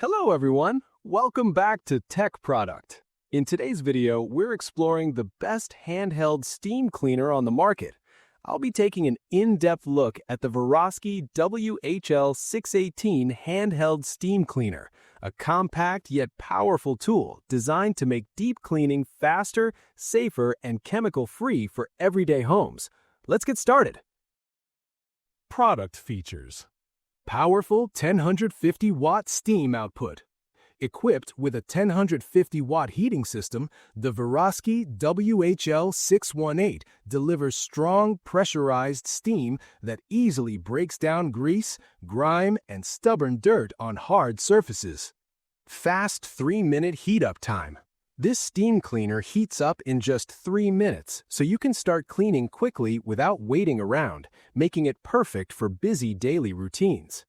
Hello everyone, welcome back to Tech Product. In today's video, we're exploring the best handheld steam cleaner on the market. I'll be taking an in-depth look at the Varovsky WHL618 Handheld Steam Cleaner, a compact yet powerful tool designed to make deep cleaning faster, safer, and chemical-free for everyday homes. Let's get started. Product features. Powerful 1050-watt steam output. Equipped with a 1050-watt heating system, the Varovsky WHL618 delivers strong pressurized steam that easily breaks down grease, grime, and stubborn dirt on hard surfaces. Fast 3-minute heat-up time. This steam cleaner heats up in just 3 minutes, so you can start cleaning quickly without waiting around, making it perfect for busy daily routines.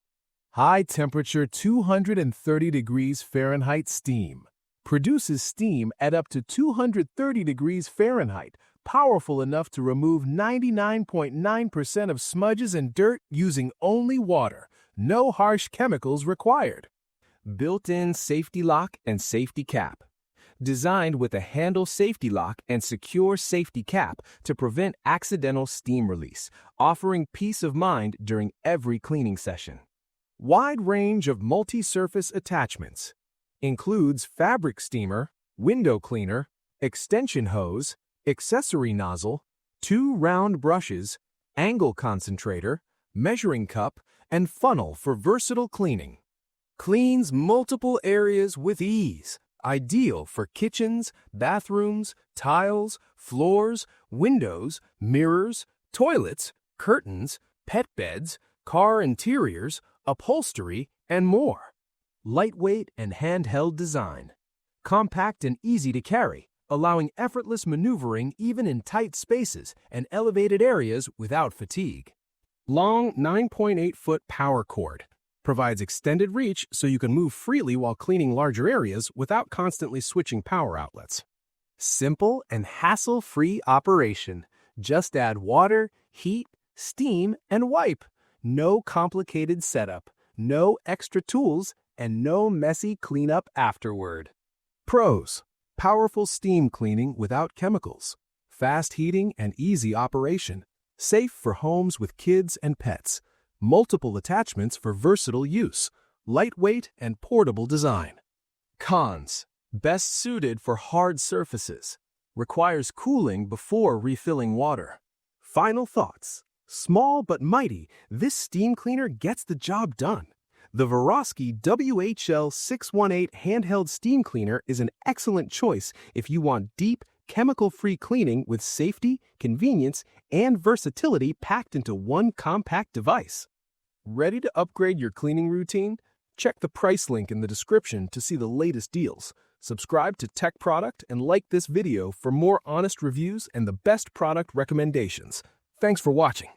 High temperature 230 degrees Fahrenheit steam. Produces steam at up to 230 degrees Fahrenheit, powerful enough to remove 99.9% of smudges and dirt using only water. No harsh chemicals required. Built-in safety lock and safety cap. Designed with a handle safety lock and secure safety cap to prevent accidental steam release, offering peace of mind during every cleaning session. Wide range of multi-surface attachments. Includes fabric steamer, window cleaner, extension hose, accessory nozzle, 2 round brushes, angle concentrator, measuring cup, and funnel for versatile cleaning. Cleans multiple areas with ease. Ideal for kitchens, bathrooms, tiles, floors, windows, mirrors, toilets, curtains, pet beds, car interiors, upholstery, and more. Lightweight and handheld design. Compact and easy to carry, allowing effortless maneuvering even in tight spaces and elevated areas without fatigue. Long 9.8-foot power cord. Provides extended reach so you can move freely while cleaning larger areas without constantly switching power outlets. Simple and hassle-free operation. Just add water, heat, steam, and wipe. No complicated setup, no extra tools, and no messy cleanup afterward. Pros: powerful steam cleaning without chemicals. Fast heating and easy operation. Safe for homes with kids and pets. Multiple attachments for versatile use, lightweight and portable design. Cons: best suited for hard surfaces, requires cooling before refilling water. Final thoughts: small but mighty, this steam cleaner gets the job done. The Varovsky WHL618 Handheld Steam Cleaner is an excellent choice if you want deep, chemical-free cleaning with safety, convenience, and versatility packed into one compact device. Ready to upgrade your cleaning routine? Check the price link in the description to see the latest deals. Subscribe to Tech Product and like this video for more honest reviews and the best product recommendations. Thanks for watching.